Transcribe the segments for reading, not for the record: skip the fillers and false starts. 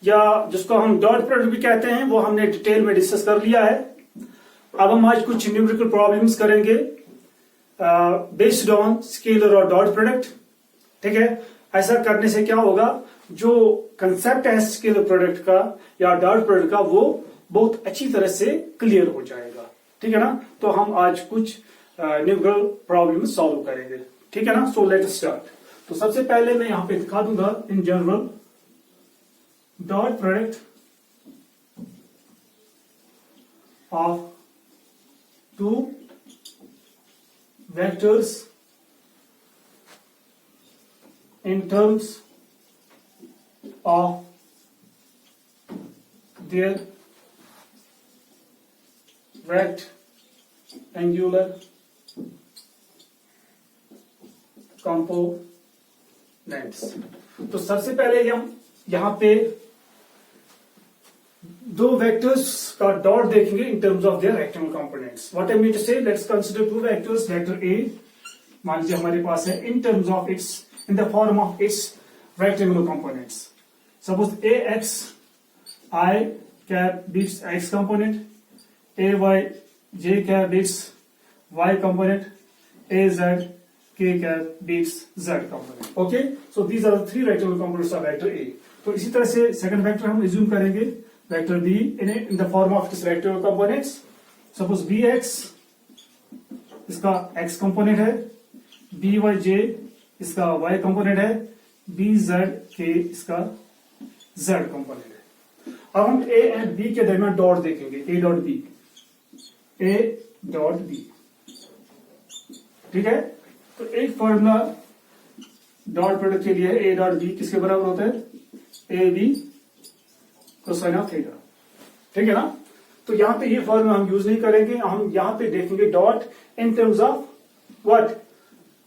या जिसको हम डॉट प्रोडक्ट भी कहते हैं वो हमने डिटेल में डिस्कस कर लिया है। अब हम आज कुछ न्यूमेरिकल प्रॉब्लम्स करेंगे बेस्ड ऑन स्केलर और डॉट प्रोडक्ट। ठीक है, ऐसा करने से क्या होगा, जो कंसेप्ट है स्केलर प्रोडक्ट का या डॉट प्रोडक्ट का वो बहुत अच्छी तरह से क्लियर हो जाएगा। ठीक है ना, तो हम आज कुछ न्यूमेरिकल प्रॉब्लम सॉल्व करेंगे। ठीक है ना, सो लेट अस स्टार्ट। तो सबसे पहले मैं यहां पे दिखा दूंगा in general dot product of two vectors in terms of their rectangular components। तो सबसे पहले हम यहां पे दो वेक्टर्स का डॉट देखेंगे in terms of their rectangular components. What I mean to say, let's consider two vectors. Vector A मान लीजिए हमारे पास है in terms of its in the form of its rectangular components. Suppose A x I cap beats X component, A Y J cap beats Y component, A Z K cap beats Z component. Okay, so these are the three rectangular components of vector ए। तो इसी तरह से second vector हम resume करेंगे, vector b in the form of its rectangular components। Suppose bx इसका x component है, byj इसका y component है, bzk इसका z कंपोनेंट है। अब हम a एंड b के दरमियान डॉट देखेंगे, a dot b, a dot b। ठीक है, तो एक फॉर्मूला डॉट प्रोडक्ट के लिए a डॉट b किसके बराबर होता है, a b cosine of theta. ठीक है ना, तो यहां पे ये फॉर्मूला हम यूज नहीं करेंगे, हम यहां पे देखेंगे dot in terms of what,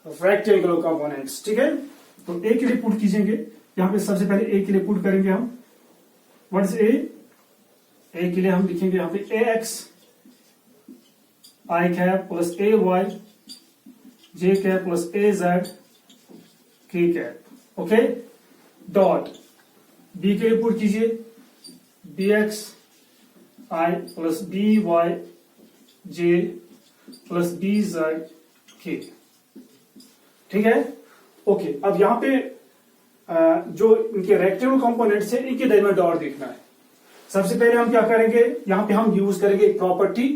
rectangular components. ठीक है, तो ए के लिए पुट कीजिएंगे, यहां पे सबसे पहले ए के लिए पुट करेंगे हम। व्हाट इज ए के लिए हम लिखेंगे यहां पे ए x I cap plus A Y J cap plus A Z K cap. Okay, dot B के लिए पुट कीजिए bx i plus by j plus bz k। ठीक है, ओके। अब यहां पे जो इनके रेक्टेंगुलर कंपोनेंट्स है इनके दरमियान डॉट देखना है। सबसे पहले हम क्या करेंगे, यहां पे हम यूज करेंगे एक प्रॉपर्टी।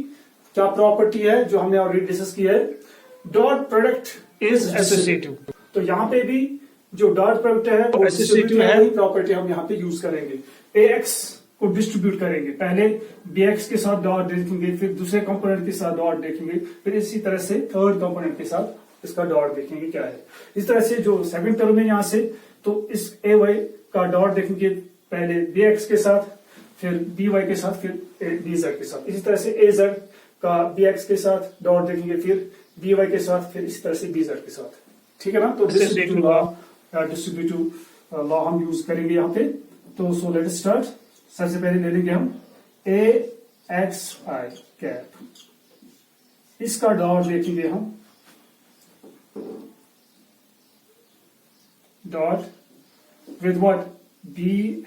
क्या प्रॉपर्टी है जो हमने ऑलरेडी डिस्कस किया है, डॉट प्रोडक्ट इज एसोसिएटिव। तो यहां पे भी जो डॉट प्रोडक्ट है वो एसोसिएटिव है, वही प्रॉपर्टी हम यहां पे यूज करेंगे। ax को डिस्ट्रीब्यूट करेंगे, पहले bx के साथ डॉट देखेंगे, फिर दूसरे कंपोनेंट के साथ डॉट देखेंगे, फिर इसी तरह से थर्ड कंपोनेंट के साथ इसका डॉट देखेंगे क्या है। इस तरह से जो सेकंड टर्म है यहां से, तो इस ए वाई का डॉट देखेंगे पहले bx के साथ, फिर by के साथ, फिर bz के साथ। इसी तरह से az का bx के साथ डॉट देखेंगे, फिर by के साथ, फिर इसी तरह से bz के साथ। ठीक है ना, तो डिस्ट्रीब्यूटिव लॉ हम यूज करेंगे यहाँ पे। तो सो लेट अस स्टार्ट। सबसे पहले ले लेंगे हम ए एक्स आई कैप, इसका डॉट देखेंगे हम, dot with what, B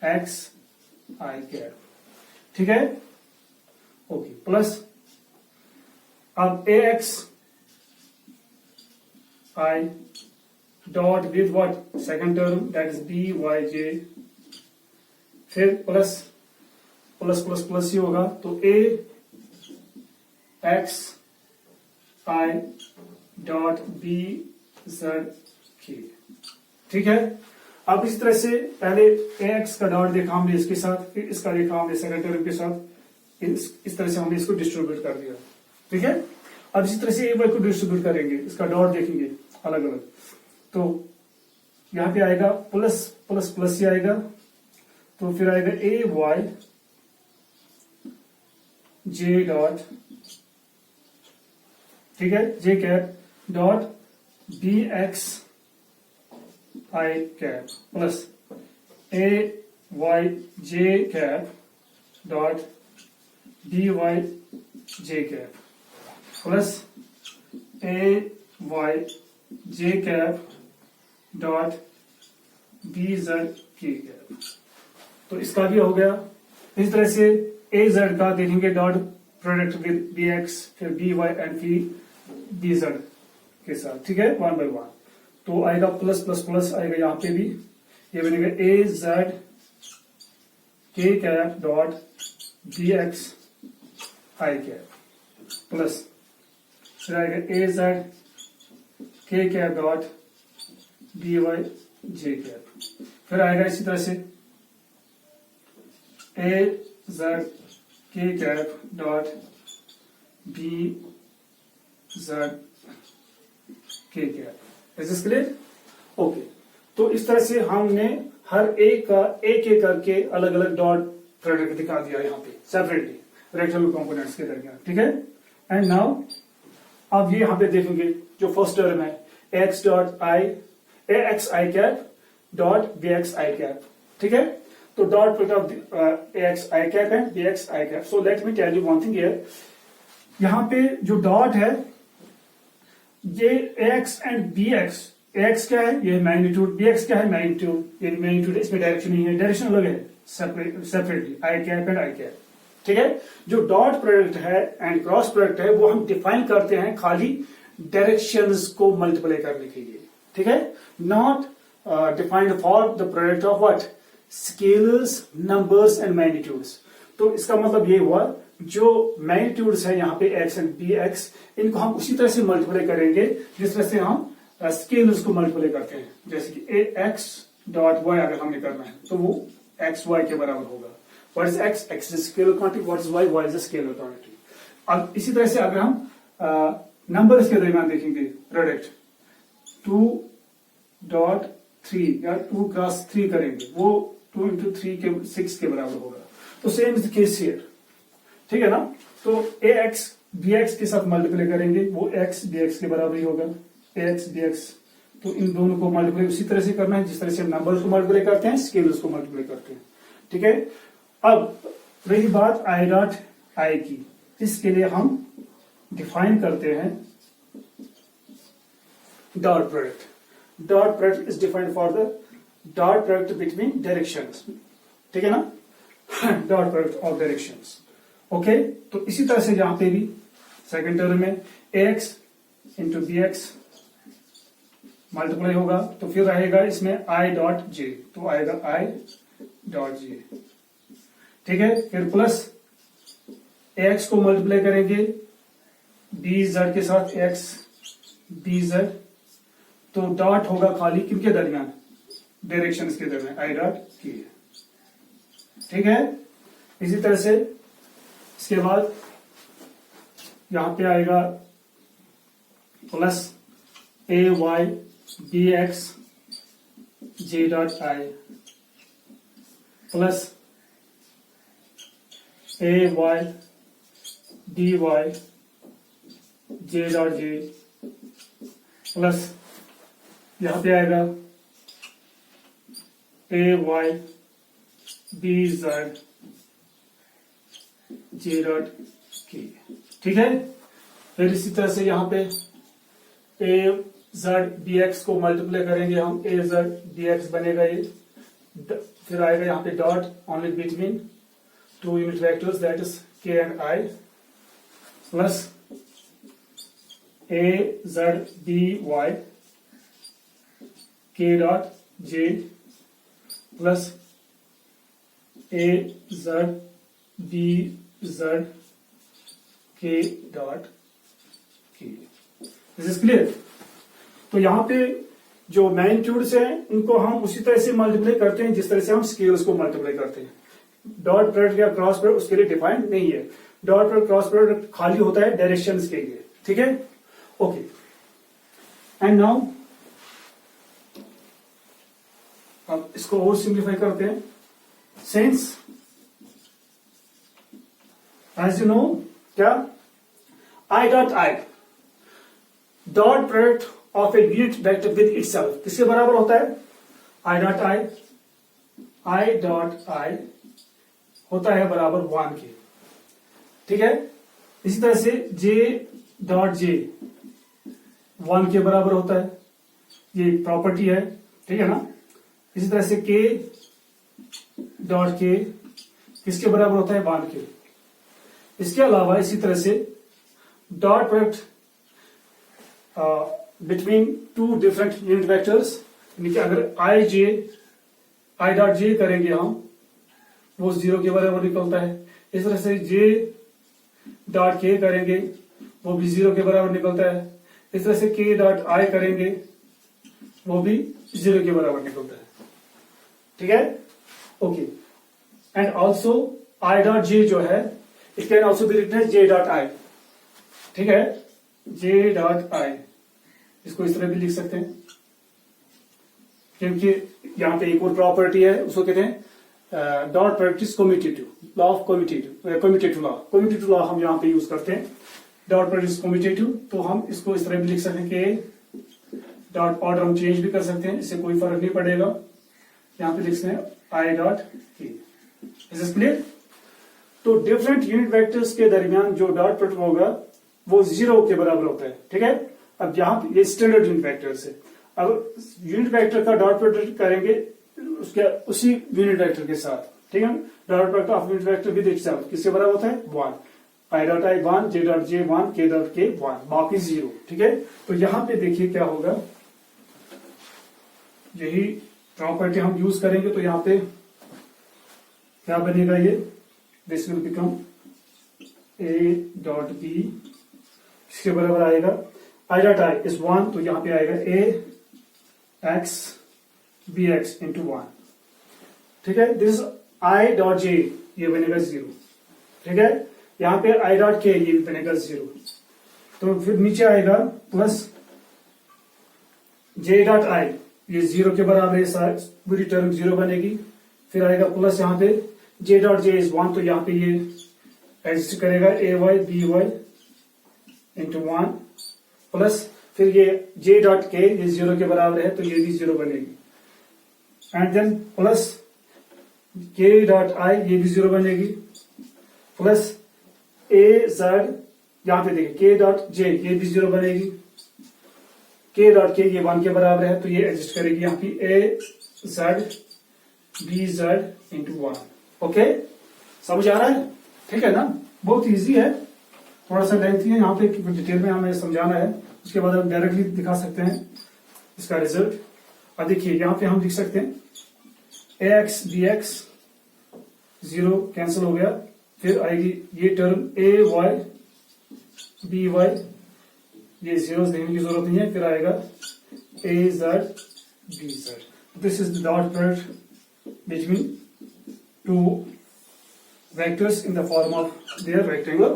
x I cap. ठीक है, ओके, प्लस अब A x I dot with what, second term that is B Y J, फिर प्लस प्लस प्लस प्लस ही होगा, तो A x I dot B Z K. ठीक है, अब इस तरह से पहले ए एक्स का डॉट देखा हमने इसके साथ, फिर इसका देखा हमने सेकंड टर्म के साथ, इस तरह से हमने इसको डिस्ट्रीब्यूट कर दिया। ठीक है, अब इसी तरह से ए वाई को डिस्ट्रीब्यूट करेंगे, इसका डॉट देखेंगे अलग अलग, तो यहां पे आएगा प्लस प्लस प्लस ही आएगा, तो फिर आएगा ए वाई जे डॉट, ठीक है, जे cap dot b x I cap plus A Y J cap dot B Y J cap plus A Y J cap dot B Z K cap. तो इसका भी हो गया। इस तरह से ए जेड का देखेंगे dot product with B X, फिर बी वाई एंड फिर बी जेड के साथ, ठीक है, 1 by 1। तो आएगा प्लस प्लस प्लस आएगा यहाँ पे भी, ये बनेगा ए Z K cap dot b x आई कैप प्लस, फिर आएगा A Z K cap dot B Y J cap, फिर आएगा इसी तरह से ए Z K cap dot B Z K cap. Is this clear? Okay, तो इस तरह से हमने हर एक का एक एक करके अलग अलग डॉट प्रोडक्ट दिखा दिया यहाँ पे सेपरेटली रेक्टेंगुलर कंपोनेंट्स के दरमियान, ठीक है। एंड नाउ अब ये यहाँ पे देखेंगे जो फर्स्ट टर्म है x dot i a x I cap dot b x I cap, ठीक है। तो dot product of a x I cap and b x I cap. So let me tell you one thing here, यहाँ पे जो dot है ये x and b x, x क्या है ये मैग्नीट्यूड, बी एक्स क्या है मैग्नीट्यूड, ये मैग्नीट्यूड, इसमें डायरेक्शन नहीं है, डायरेक्शन अलग है separately I cap and I cap, ठीक है। जो डॉट प्रोडक्ट है एंड क्रॉस प्रोडक्ट है वो हम डिफाइन करते हैं खाली डायरेक्शंस को मल्टीप्लाई करने के लिए, ठीक है, not defined for the product of what scalars, numbers and magnitudes. तो इसका मतलब ये हुआ जो मैग्नीट्यूड्स है यहाँ पे एक्स एंड बी एक्स, इनको हम उसी तरह से मल्टीप्लाई करेंगे जिस तरह से हम स्केलर्स को मल्टीप्लाई करते हैं, जैसे कि ए एक्स डॉट वाई अगर हमने करना है तो वो एक्स वाई के बराबर होगा। What is x? X is scalar quantity, what is y? Y is scalar quantity. अब इसी तरह से अगर हम नंबर्स के दरमियान देखेंगे प्रोडक्ट 2.3 या 2 क्रॉस 3 करेंगे, वो 2 into 3 के 6 के बराबर होगा। तो same is the case here, ठीक है ना। तो ए एक्स बी एक्स के साथ मल्टीप्लाई करेंगे, वो एक्स बी एक्स के बराबर ही होगा, ए एक्स बी एक्स। तो इन दोनों को मल्टीप्लाई उसी तरह से करना है जिस तरह से हम नंबर्स को मल्टीप्लाई करते हैं, स्केलर्स को मल्टीप्लाई करते हैं, ठीक है। अब रही बात आई डॉट आई की, इसके लिए हम डिफाइन करते हैं dot product. Dot product is defined for the dot product between directions, ठीक है ना, dot product of directions, okay. तो इसी तरह से यहां पे भी सेकंड टर्म में x into b x multiply होगा, तो फिर रहेगा इसमें आई डॉट जे, तो आएगा आई डॉट जे, ठीक है। फिर प्लस एक्स को मल्टीप्लाई करेंगे बी जेड के साथ, एक्स बी जेड, तो डॉट होगा खाली किनके दरमियान, डायरेक्शन के दरमियान, आई डॉट के, ठीक है। इसी तरह से इसके बाद यहां पे आएगा plus A Y B X J dot I plus A Y D Y J dot J plus यहां पे आएगा A Y B Z J dot K, ठीक है। फिर इसी तरह से यहां पे ए जेड बी एक्स को मल्टीप्लाई करेंगे हम, ए जेड बी एक्स बनेगा ये, फिर आएगा यहां पे dot only between 2 unit vectors that is K and I plus A Z B Y K dot J plus A Z B Z K dot K. This is clear? तो यहां पे जो मैग्नीट्यूड्स हैं उनको हम उसी तरह से मल्टीप्लाई करते हैं जिस तरह से हम स्केल्स को मल्टीप्लाई करते हैं। डॉट प्रोडक्ट या क्रॉस प्रोडक्ट उसके लिए डिफाइंड नहीं है, डॉट प्रोडक्ट क्रॉस प्रोडक्ट खाली होता है डायरेक्शंस के लिए, ठीक है, ओके। एंड नाउ अब इसको और सिंप्लीफाई करते हैं, सिंस एज यू नो क्या I dot I dot product of a unit vector with itself किसके बराबर होता है, आई डॉट आई होता है बराबर 1 के, ठीक है। इसी तरह से जे डॉट जे 1 के बराबर होता है, ये प्रॉपर्टी है, ठीक है ना। इसी तरह से के डॉट के किसके बराबर होता है, 1 के। इसके अलावा इसी तरह से dot product between to different unit vectors, यानी कि अगर आई डॉट जे करेंगे हम, वो 0 के बराबर निकलता है। इस तरह से जे डॉट के करेंगे, वो भी 0 के बराबर निकलता है। इस तरह से के डॉट आई करेंगे, वो भी 0 के बराबर निकलता है। ठीक है, okay. And also i dot j जो है, it can also be written as j dot i. ठीक है, जे डॉट आई, इसको इस तरह भी लिख सकते हैं, क्योंकि यहां पे एक और प्रॉपर्टी है, उसको कहते हैं dot product is commutative, law of commutative law हम यहां पे यूज करते हैं। डॉट प्रोडक्ट इज कम्यूटेटिव, तो हम इसको इस तरह भी लिख सकते हैं कि डॉट ऑर्डर हम चेंज भी कर सकते हैं, इससे कोई फर्क नहीं पड़ेगा। यहां पे लिखते हैं आई डॉट के। Is this clear? तो डिफरेंट यूनिट वेक्टर्स के दरमियान जो डॉट प्रोडक्ट होगा वो 0 के बराबर होता है। ठीक है, अब यहां पे ये स्टैंडर्ड यूनिट वेक्टर्स है। अब यूनिट वेक्टर का डॉट प्रोडक्ट करेंगे उसके उसी यूनिट वेक्टर के साथ। ठीक है, dot product of unit vector भी देख सकते हैं किसके बराबर होता है, 1। I dot I 1, J dot जे 1, के डॉट के 1, बाकी 0। ठीक है, तो यहां पे देखिए क्या होगा, यही प्रॉपर्टी हम यूज करेंगे, तो यहां पे क्या बनेगा, ये this will become a dot B, किसके बराबर आएगा, आई डॉट आई इज 1, तो यहां पे आएगा ए एक्स बी एक्स इंटू 1। ठीक है, दिस आई डॉट जे, ये बनेगा 0। ठीक है, यहां पे आई डॉट के, ये भी बनेगा 0। तो फिर नीचे आएगा प्लस जे डॉट आई, ये 0 के बराबर है, पूरी टर्म 0 बनेगी। फिर आएगा प्लस यहां पे जे डॉट जे इज 1, तो यहां पे ये एग्जिस्ट करेगा A Y B Y into 1, plus फिर ये जे डॉट के, ये 0 के बराबर है, तो ये भी 0 बनेगी। एंड देन प्लस के डॉट आई, ये भी 0 बनेगी, प्लस ए जेड, यहां पे देखिए के डॉट जे, ये भी 0 बनेगी। के डॉट के, ये 1 के बराबर है, तो ये एग्जिस्ट करेगी यहाँ की A Z B Z into 1। Okay, समझ आ रहा है? ठीक है ना, बहुत इजी है, थोड़ा सा लेंथी है, यहाँ पे डिटेल में हमें समझाना है, उसके बाद हम डायरेक्टली दिखा सकते हैं इसका रिजल्ट। अब देखिए यहाँ पे हम लिख सकते हैं A X B X, 0 cancel हो गया, फिर आएगी ये term A Y B Y, ये 0 देने की जरूरत नहीं है, फिर आएगा A Z B Z. This is the dot product between two vectors in the form of their rectangular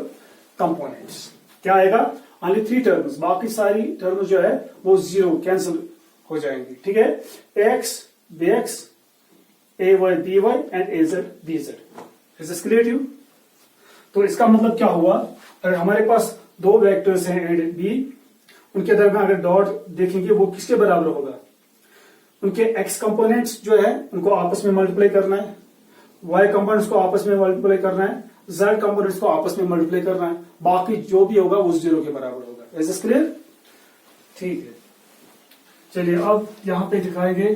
components. क्या आएगा, ओनली 3 टर्म्स, बाकी सारी टर्म्स जो है वो 0 कैंसिल हो जाएंगी। ठीक है, A X B X, A Y B Y and A Z B Z. Is this clear to you? तो इसका मतलब क्या हुआ, अगर हमारे पास 2 वेक्टर्स हैं ए एंड बी, उनके दरमियान अगर डॉट देखेंगे वो किसके बराबर होगा, उनके एक्स कंपोनेंट्स जो है उनको आपस में मल्टीप्लाई करना है, वाई कंपोनेंट्स को आपस में मल्टीप्लाई करना है, जेड कंपोनेंट्स को आपस में मल्टीप्लाई करना है, बाकी जो भी होगा वो 0 के बराबर होगा। Is this clear? ठीक है, चलिए अब यहां पे दिखाएंगे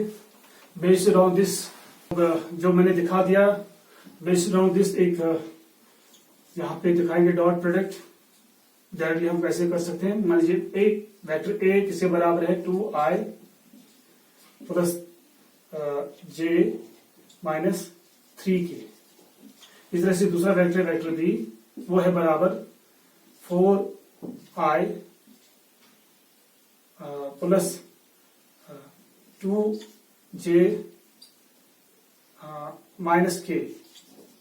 बेस्ड ऑन दिस, जो मैंने दिखा दिया बेस्ड ऑन दिस, एक यहां पे दिखाएंगे डॉट प्रोडक्ट डायरेक्टली हम कैसे कर सकते हैं। मान लीजिए एक वेक्टर ए किसके बराबर है, 2i प्लस जे माइनस 3k। इस तरह से दूसरा वेक्टर बी, वो है बराबर 4i plus 2j minus k।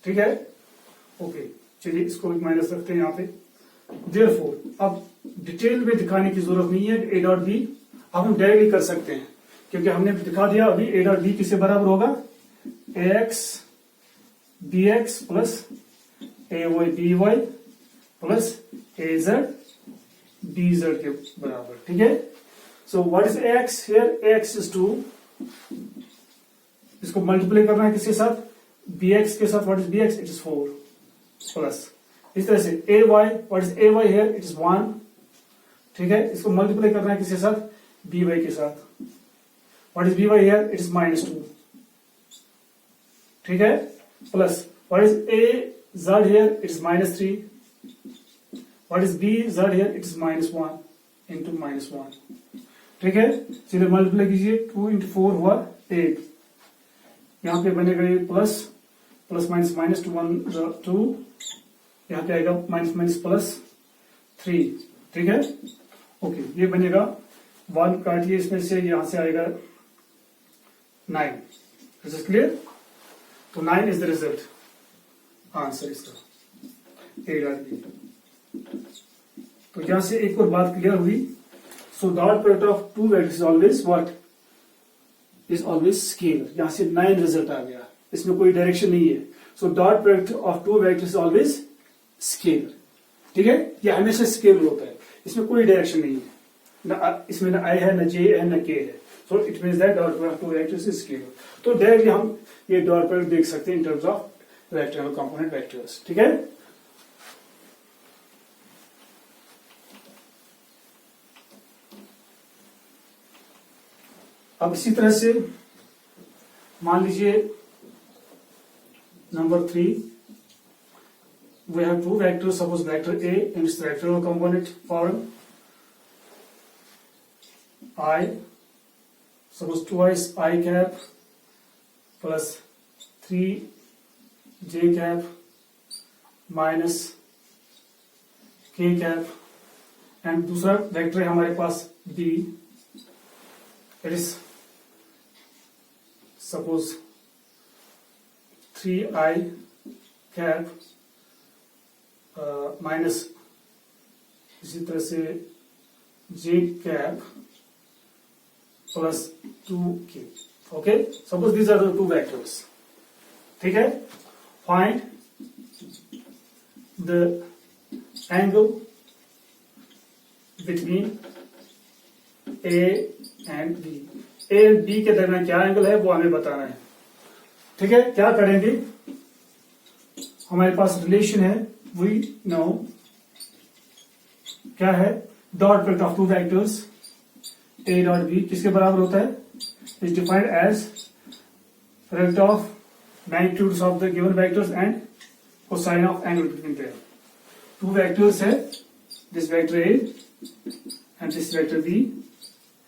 ठीक है, ओके, चलिए इसको एक माइनस रखते हैं यहाँ पे। देयरफॉर अब डिटेल में दिखाने की जरूरत नहीं है ए डॉट बी, अब हम डायरेक्टली कर सकते हैं, क्योंकि हमने दिखा दिया अभी ए डॉट बी किससे बराबर होगा, ए X B x plus A Y B Y plus A Z B Z के बराबर। ठीक है, so what is A x here, A x is 2, इसको मल्टीप्लाई करना है किसके साथ, बी एक्स के साथ, what is B X, it is 4 plus इस तरह से A Y, what is A Y here, it is 1। ठीक है, इसको मल्टीप्लाई करना है किसके साथ, बी वाई के साथ, what is B y here, it is -2। ठीक है, plus what is a z here, it is -3, what is b z here, it is -1 into -1, ठीक है। चलिए मल्टीप्लाई कीजिए, 2 इंटू 4 हुआ 8, यहाँ पे बनेगा ये प्लस प्लस माइनस माइनस, 2 1 2, यहाँ पे आएगा माइनस माइनस प्लस 3, ठीक है। ओके, ये बनेगा 1 काटिए इसमें से, यहां से आएगा 9, इज इट क्लियर? तो 9 इज द रिजल्ट आंसर इसका, ए डॉट बी। तो यहां से एक और बात क्लियर हुई। So dot product of two vectors is always what, is always scalar. यहां से 9 रिजल्ट आ गया, इसमें कोई डायरेक्शन नहीं है। So dot product of two vectors is always scalar, ठीक है। ये हमेशा स्केलर होता है, इसमें कोई डायरेक्शन नहीं है, ना इसमें ना आई है, ना जे है, ना के है। So it means that dot product of two vectors is scalar. तो डायरेक्टली हम ये डॉट प्रोडक्ट देख सकते हैं इन terms of rectangular component vectors, ठीक है। अब इसी तरह से मान लीजिए number 3, we have two vectors, suppose vector A and its rectangular component form I, suppose twice I cap plus 3j cap minus k cap, and दूसरा वेक्टर है हमारे पास B, it is suppose 3i cap minus इसी तरह से j cap plus 2k, okay. Suppose these are the two vectors, ठीक है। Find the angle between a and b। a and b के दरमियान क्या एंगल है वो हमें बताना है, ठीक है। क्या करेंगे, हमारे पास रिलेशन है, वी नो क्या है, dot product of two vectors A dot B किसके बराबर होता है, is defined as product of magnitudes of the given vectors and cosine of angle between them. Two vectors है, this vector A and this vector B,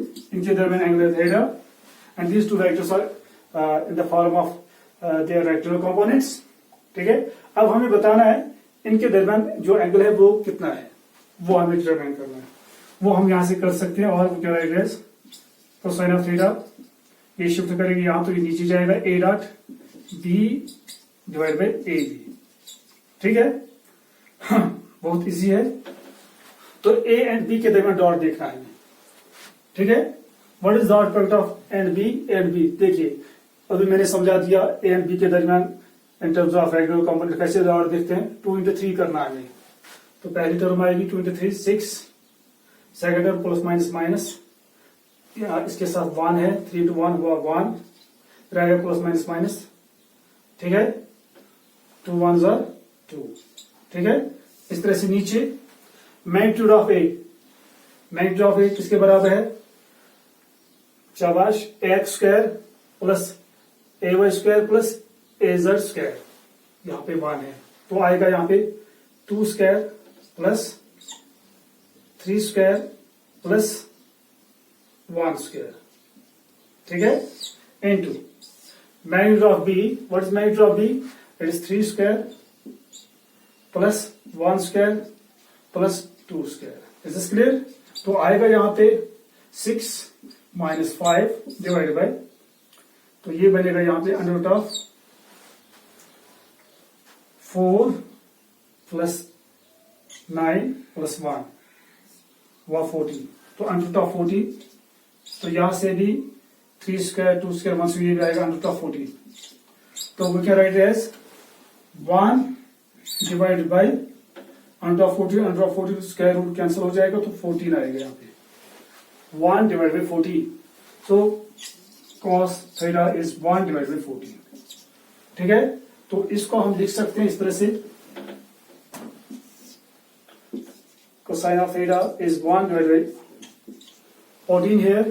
इनके दरमियान angle है theta, and these two vectors are in the form of their rectangular components, ठीक है। अब हमें बताना है इनके दरमियान जो एंगल है वो कितना है, वो हमें डिटरमाइन करना है। वो हम यहां से कर सकते हैं, और क्या रहेगा, कोसाइन ऑफ थीटा, ये शिफ्ट करेंगे यहां तो ये नीचे जाएगा, a dot b divide by a b, ठीक है। बहुत इजी है। तो ए एंड बी के दरमियान डॉट देखना है, ठीक है। What is dot product of and b and b, देखिए अभी मैंने समझा दिया ए एंड बी के दरमियान इन टर्म्स ऑफ रेक्टेंगुलर कंपोनेंट कैसे डॉट देखते हैं। 2 इंटू 3 करना है, तो पहली टर्म आएगी 2 into 3 6, second term plus minus minus, इसके साथ 1 है, 3 इंटू 1 हुआ 1, फिर आएगा प्लस माइनस माइनस, ठीक है, 2 1 ज़ा 2, ठीक है। इस तरह से नीचे magnitude of A, magnitude of A किसके बराबर है, शाबाश, X square plus A Y square plus A Z square, यहाँ पे 1 है, तो आएगा यहाँ पे 2 square plus 3 square plus 1 square, ठीक है, into magnitude of B. What is magnitude of B, it is 3 square plus 1 square plus 2 square. Is this clear? तो आएगा यहाँ पे 6 माइनस 5 डिवाइड बाय, तो ये बनेगा यहाँ पे under root of 4 plus 9 plus 1 हुआ 14, तो अंडर रूट ऑफ 14, तो यहां से भी 3 स्क्वायर 2 स्क्वायर 1 स्क्वायर आएगा अंडर रूट ऑफ 14, तो वो क्या write as 1 divide by under of 14, under of 14 square root cancel हो जाएगा, तो 14 आएगा यहाँ पे, 1 डिवाइड बाई 14, तो cos theta is 1 divide by 14, ठीक है। तो इसको हम लिख सकते हैं इस तरह से, cosine of theta is 1 divided by 14 here,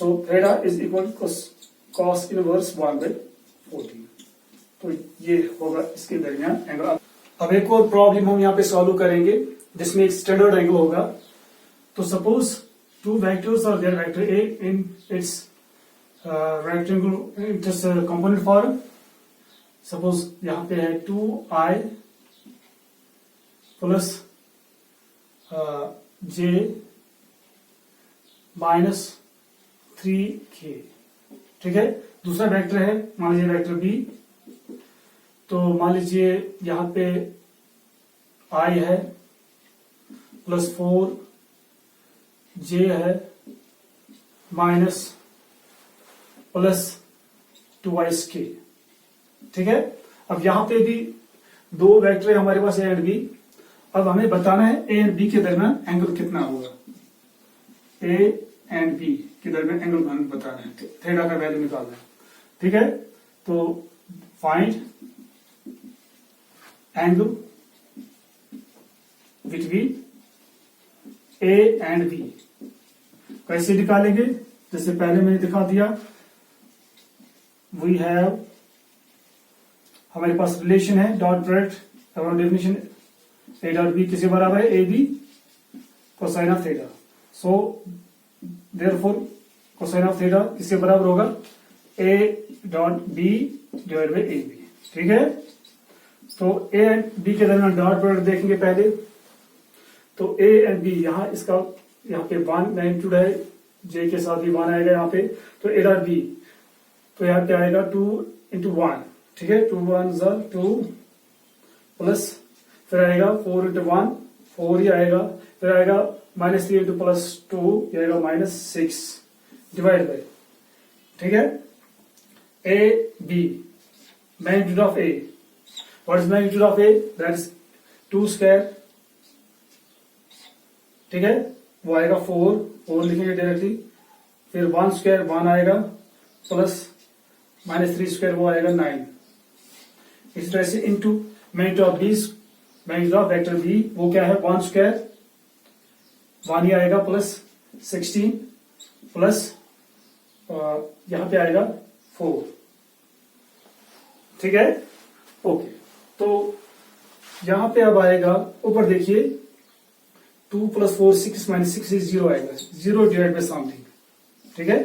so theta is equal cos inverse 1/14। तो ये होगा इसके दरमियान एंगल। अब एक और प्रॉब्लम हम यहाँ पे सॉल्व करेंगे जिसमें एक स्टैंडर्ड एंगल होगा। तो सपोज टू वेक्टर्स और their vector a in its rectangle its component form. Suppose यहाँ पे है 2i plus j minus 3k। ठीक है, दूसरा वेक्टर है मान लीजिए वेक्टर बी। तो मान लीजिए यहाँ पे i है प्लस 4j है माइनस प्लस 2k। ठीक है, अब यहाँ पे भी दो वेक्टर है हमारे पास ए एंड बी। अब हमें बताना है ए एंड बी के दरमियान एंगल कितना होगा। ए एंड बी के दरमियान एंगल हमें बताना है, थीटा का वैल्यू निकालना है। ठीक है, तो find angle between a and b. कैसे निकालेंगे, जैसे पहले मैंने दिखा दिया। वी हैव, हमारे पास रिलेशन है डॉट प्रोडक्ट। और डेफिनेशन ए डॉट बी किसके बराबर है, a b cosine of theta. So therefore cosine of theta किसके बराबर होगा, a dot b divide by a b. ठीक है, तो ए एंड बी के दरमियान डॉट प्रोडक्ट देखेंगे पहले। तो ए एंड बी यहाँ इसका यहाँ पे 1 मैग्नीट्यूड है, जे के साथ भी 1 आएगा यहाँ पे। तो ए डॉट बी तो यहाँ पे आएगा 2 into 1। ठीक है, 2 1 2 प्लस फिर आएगा 4 into 1 4 ही आएगा। फिर आएगा माइनस 3 into प्लस 2 ये आएगा माइनस 6 डिवाइड बाई। ठीक है, a b magnitude of a, what is magnitude of a, that is 2 square. ठीक है, वो आएगा 4 लिखेंगे डायरेक्टली। फिर 1 स्क्वायर 1 आएगा प्लस माइनस 3 स्क्वायर वो आएगा 9। इस तरह से into magnitude of b, magnitude of vector b वो क्या है 1 स्क्वायर 1 ही आएगा प्लस 16 प्लस यहां पे आएगा 4। ठीक है, ओके। तो यहां पे अब आएगा ऊपर देखिए 2 प्लस 4 6 माइनस 6 इज 0 आएगा, 0 डिवाइड बाई समथिंग। ठीक है,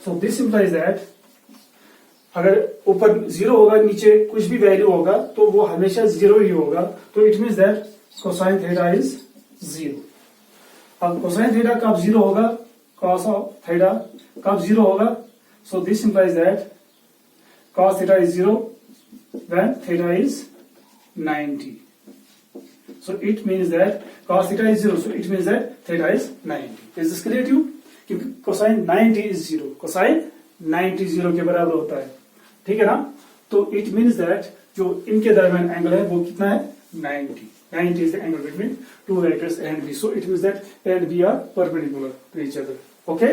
सो दिस इंप्लाइज दैट अगर ऊपर 0 होगा नीचे कुछ भी वैल्यू होगा तो वो हमेशा 0 ही होगा। तो it means that cosine theta is 0। अब कोसाइन थीटा कब 0 होगा, कॉस ऑफ थीटा कब 0 होगा। So this implies that cos theta is 0 when theta is 90। So it means that cos theta is 0. So it means that theta is 90. Is this clear to you? क्योंकि cosine 90 is 0. Cosine 90 0 के बराबर होता है। ठीक है ना, तो it means that जो इनके दरमियान एंगल है वो कितना है 90। 90 is the angle between two vectors A and B. So it means that A and B are perpendicular to each other. Okay?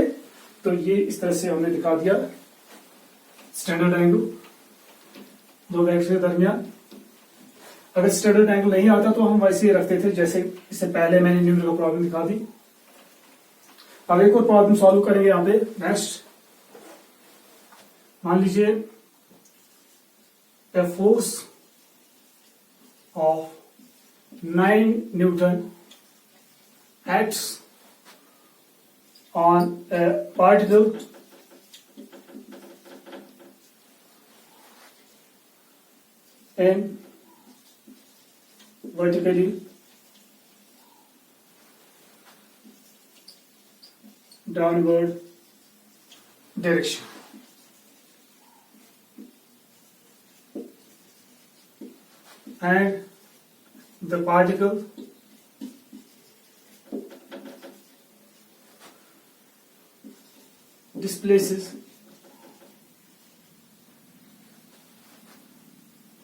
तो ये इस तरह से हमने दिखा दिया स्टैंडर्ड एंगल दो वेक्टर के दरमियान। अगर स्टैंडर्ड एंगल नहीं आता तो हम वैसे ही रखते थे जैसे इससे पहले मैंने न्यूमेरिकल प्रॉब्लम दिखा दी। अब एक और प्रॉब्लम सॉल्व करेंगे यहाँ पे। नेक्स्ट मान लीजिए a force of 9 Newton acts on a particle in vertically downward direction. And the particle displaces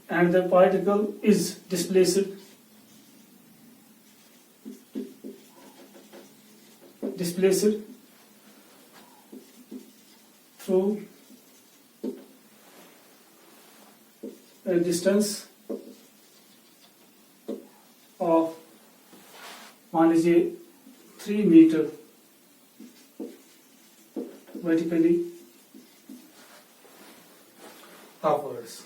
and the particle is displaced through a distance of मान लीजिए 3 metre vertically upwards.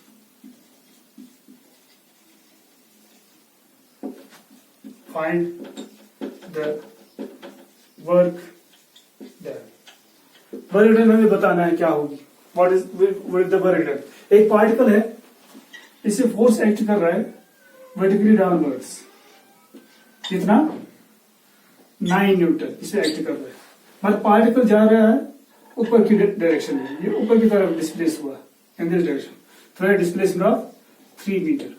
Find the work done. Work done हमें बताना है क्या होगी. What is with the work done. एक particle है, इसे फोर्स एक्ट कर रहा है वर्टिकली डाउनवर्ड्स. कितना? 9 न्यूटन इसे एक्ट कर रहा है. मतलब पार्टिकल जा रहा है ऊपर की डायरेक्शन में, ये ऊपर की तरफ डिस्प्लेस हुआ in this direction through displacement of 3 metre.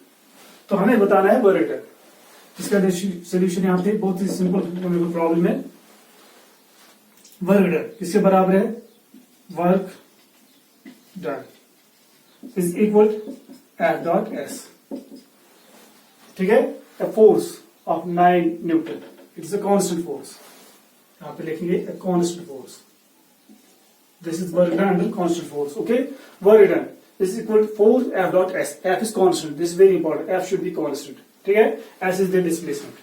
तो हमें बताना है वर्क डन. इसका सोल्यूशन यहाँ पे बहुत ही सिंपल प्रॉब्लम है. वर्क डन किसके बराबर है? Work done is equal F dot S. ठीक है. a force of 9 Newton. It is a constant force. यहाँ पे लिखेंगे a constant force. This is work done under constant force. Okay. Work done is equal to 4 F dot S. F is constant. This is very important. F should be constant. ठीक है. S is the displacement.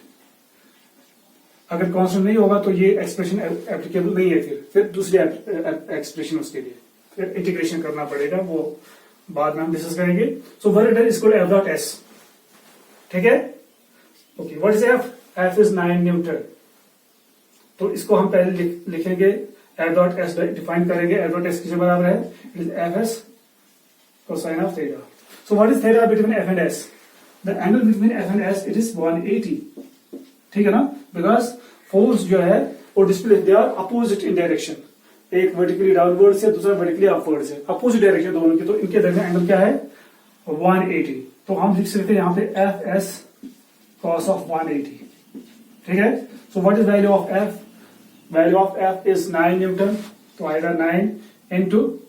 अगर constant नहीं होगा तो ये expression applicable नहीं है. फिर दूसरी एक्सप्रेशन उसके लिए फिर इंटीग्रेशन करना पड़ेगा, वो बाद में हम डिस्कस करेंगे. So work done is equal to F dot S. ठीक है. Okay. What is F? F is 9 newton. तो इसको हम पहले लिखेंगे F dot S डिफाइन करेंगे. F dot S किसके बराबर है? It is Fs cosine of theta. So what is theta between F and S? The angle between F and S it is 180. ठीक है ना. बिकॉज फोर्स जो है वो display they are opposite in direction. एक वर्टिकली डाउनवर्ड से दूसरा vertically upward से, अपोजिट डायरेक्शन दोनों की. तो इनके दरमियान एंगल क्या है? 180. तो हम लिख सकते हैं यहाँ पे एफ एस कॉस ऑफ 180. ठीक है. So what is value of F? Value of F is 9 newton. तो आएगा 9 इंटू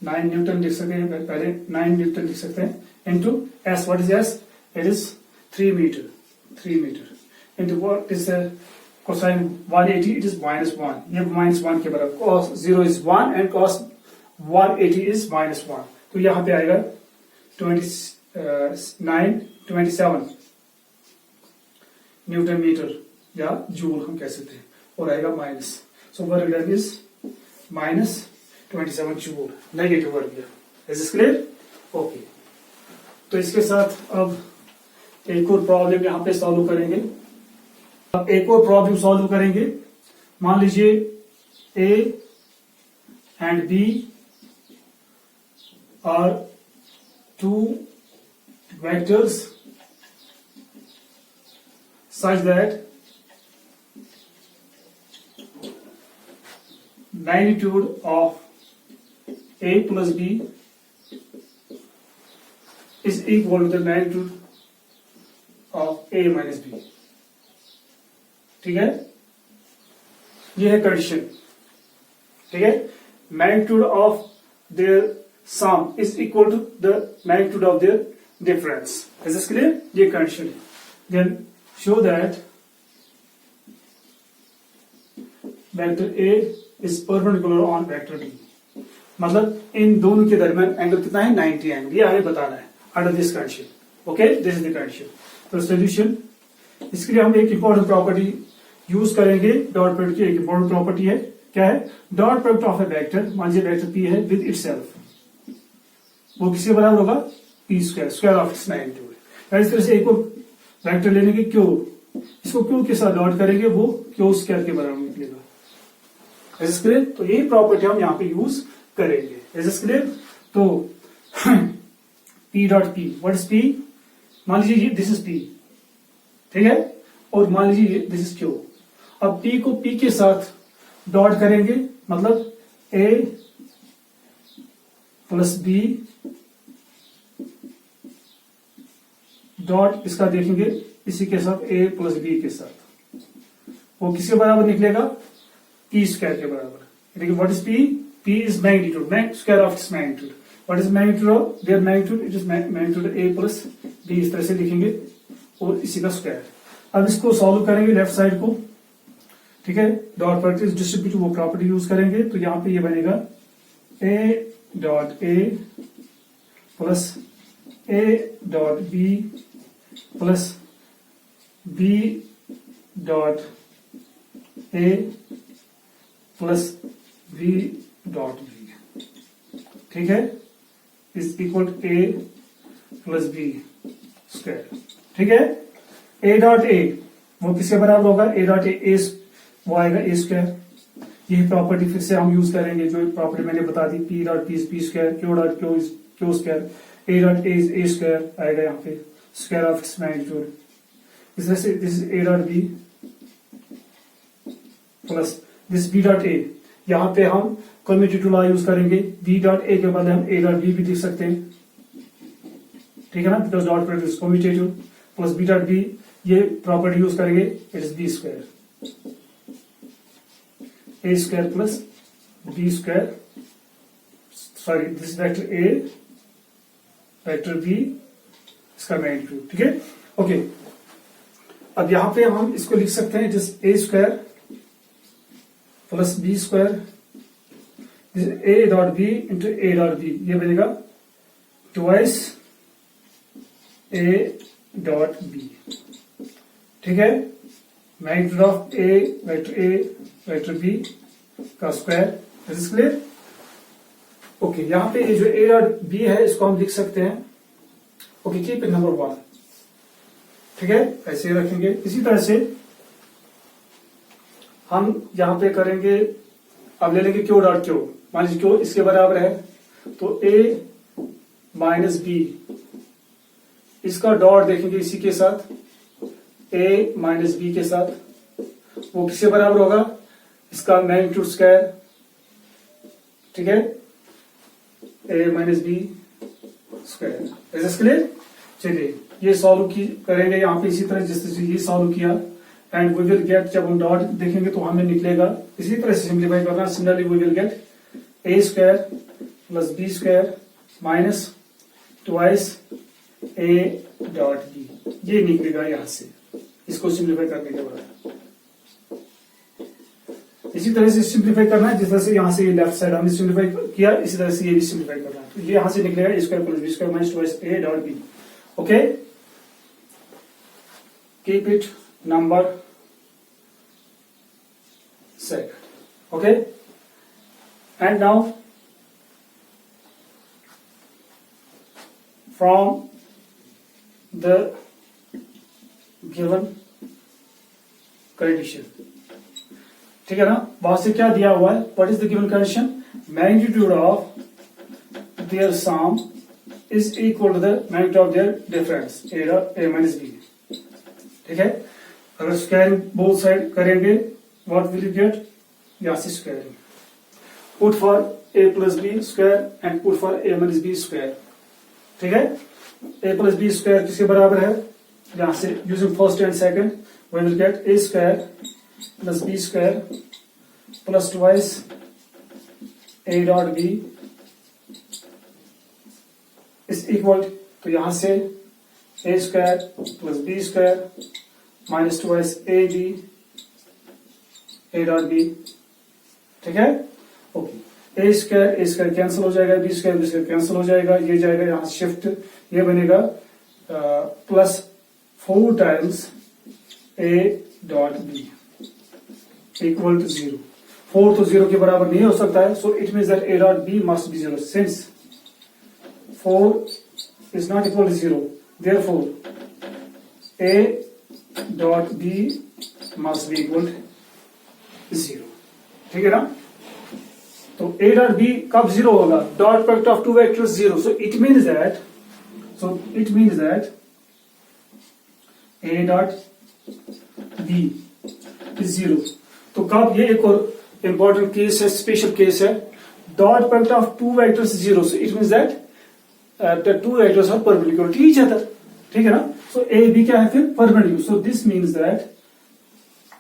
9 न्यूटन लिख सकते हैं, पहले 9 न्यूटन लिख सकते हैं into s. What is s? It is 3 metre. 3 metre into what is the cosine 180? It is -1. ये -1 के बराबर. cos 0 is 1 and cos 180 is -1. तो यहाँ पे आएगा 27 न्यूटन मीटर या जूल हम कह सकते हैं, और आएगा minus. So work done is -27 joule. Negative work दिया. Is this clear? ओके. तो इसके साथ अब एक और प्रॉब्लम यहाँ पे सॉल्व करेंगे. अब एक और प्रॉब्लम सॉल्व करेंगे. मान लीजिए A and B are 2 vectors such that magnitude of A plus B is equal to the magnitude of A minus B. ठीक है. ये है कंडीशन. ठीक है. Magnitude of their sum is equal to the magnitude of their difference. Is this clear? ये condition है. Then show that vector a is perpendicular on vector b. मतलब इन दोनों के दरमियान एंगल कितना है? 90 एंगल. ये हमें बताना है under this condition. Okay. This is the condition. तो सोल्यूशन, इसके लिए हम एक इंपॉर्टेंट प्रॉपर्टी यूज करेंगे. डॉट प्रोडक्ट की एक इंपॉर्टेंट प्रॉपर्टी है. क्या है? Dot product of A vector, मान लीजिए वेक्टर पी है विद इटसेल्फ, वो किसके बराबर होगा? P square, square of its magnitude. इस तरह से एक और वेक्टर लेने के क्यू, इसको क्यू के साथ डॉट करेंगे, वो क्यू स्क्वायर के बराबर निकलेगा. Is this clear? तो यही प्रॉपर्टी हम यहाँ पे यूज करेंगे. Is this clear? तो P dot P, what is P? मान लीजिए दिस इज पी. ठीक है. और मान लीजिए दिस इज क्यू. अब P को P के साथ डॉट करेंगे, मतलब A प्लस B डॉट इसका देखेंगे इसी के साथ A प्लस B के साथ, वो किसके बराबर निकलेगा? P स्क्वायर के बराबर. देखिए what is P? P is magnitude, square of its magnitude. What is magnitude of there magnitude? It is magnitude A plus B. इस तरह से लिखेंगे और इसी का स्क्वायर. अब इसको सॉल्व करेंगे लेफ्ट साइड को. ठीक है. डॉट प्रोडक्ट इज डिस्ट्रीब्यूटिव, वो प्रॉपर्टी यूज करेंगे. तो यहां पे ये बनेगा A dot A plus A dot B plus B dot A plus v dot b, ठीक है, is equal to a plus b square, ठीक है। a डॉट a वो किसके बराबर होगा, a डॉट a वो आएगा a स्क्वायर। यही प्रॉपर्टी फिर से हम यूज करेंगे जो प्रॉपर्टी मैंने बता दी, p dot p is p square, q dot q is q square, a dot a is a square आएगा यहाँ पे, स्क्वायर ऑफ इट्स मैग्नीट्यूड। इस तरह से this is a dot b plus this b dot a। यहाँ पे हम commutative law use करेंगे, b डॉट a के बदले हम a डॉट b भी लिख सकते हैं, ठीक है ना, because dot product is commutative, plus b dot b, ये प्रॉपर्टी यूज करेंगे, it is b square, a square plus b square, sorry this vector a vector b इसका मैग्नीट्यूड, ठीक है, ओके। अब यहां पे हम इसको लिख सकते हैं जिस a square plus b square, a dot b into a dot b, ये बनेगा ट्वाइस a डॉट b, ठीक है, magnitude of a vector b का square, is this clear? Okay, यहां पे ये जो a डॉट b है इसको हम लिख सकते हैं, ओके, कीप इट नंबर 1, ठीक है, ऐसे रखेंगे। इसी तरह से हम यहां पे करेंगे, अब ले लेंगे क्यू डॉट क्यू, मान लीजिए क्यू इसके बराबर है, तो a माइनस b, इसका डॉट देखेंगे इसी के साथ, a माइनस b के साथ, वो किसके बराबर होगा, इसका मैग्नीट्यूड स्क्वायर, ठीक है, a minus b square, is clear? चलिए ये सॉल्व करेंगे यहाँ पे इसी तरह जिस तरह से ये सॉल्व किया, एंड वी विल गेट, जब हम डॉट देखेंगे तो हमें निकलेगा इसी तरह से सिंप्लीफाई करना, similarly we will get a square plus b square minus twice a dot b, ये निकलेगा यहां से, इसको सिंप्लीफाई करने के बाद इसी तरह से सिंप्लीफाई करना है, जिस तरह से यहां से ये लेफ्ट साइड हमने सिंप्लीफाई किया, इसी तरह से ये भी सिंप्लीफाई करना है, तो ये यहां से निकलेगा a square plus b square minus twice a dot b, okay, keep it number 2, okay, and now from the given condition, ठीक है ना, वहां से क्या दिया हुआ है, what is the given condition, magnitude of their sum is equal to the magnitude of their difference, a minus b, ठीक है। अगर स्क्वायरिंग बोथ साइड करेंगे, व्हाट विल यू गेट, यहां से squaring, put for a plus b square and put for a minus b square, ठीक है, a plus b square किसके बराबर है, यहां से using first and second we will get a square plus b square plus twice a dot b is equal, तो यहां से a square plus b square minus twice a b a dot b, ठीक है, okay, a square cancel हो जाएगा, b square cancel हो जाएगा, ये जाएगा यहां शिफ्ट, ये बनेगा plus 4 times a dot b equal to 0, 4 तो 0 के बराबर नहीं हो सकता है, so it means that a dot b must be 0, since 4 is not equal to 0, therefore a dot b must be equal to 0, ठीक है ना, तो a dot b कब 0 होगा, dot product of two vectors 0, so it means that a dot b is 0, तो कब, ये एक और इंपॉर्टेंट केस है, स्पेशल केस है, dot product of two vectors 0, so it means that the two vectors are perpendicular to each other, ठीक है ना, so a b क्या है फिर, perpendicular, so this means that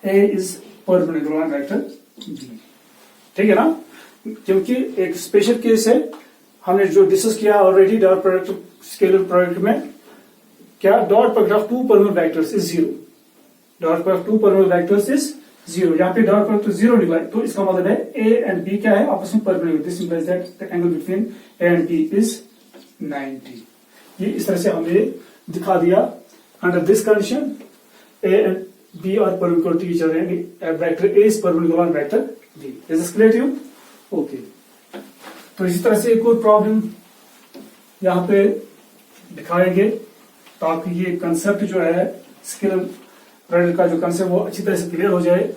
a is perpendicular on vector b, ठीक है ना, क्योंकि एक स्पेशल केस है, हमने जो डिस्कस किया already dot product scalar product में, क्या dot product of two perpendicular vectors is 0, dot product two perpendicular vectors is 0, यहाँ पे डॉट प्रोडक्ट 0 निकला, तो इसका मतलब है a एंड b क्या है, आपस में perpendicular, this implies that the angle between a and b is 90, ये इस तरह से हमने दिखा दिया, under this condition a and b are perpendicular to each other, vector a is perpendicular on vector b, is this clear to you? Okay, तो इसी तरह से एक और प्रॉब्लम यहाँ पे दिखाएंगे ताकि ये कंसेप्ट जो है स्किल का जो कंसेप्ट वो अच्छी तरह से क्लियर हो जाए।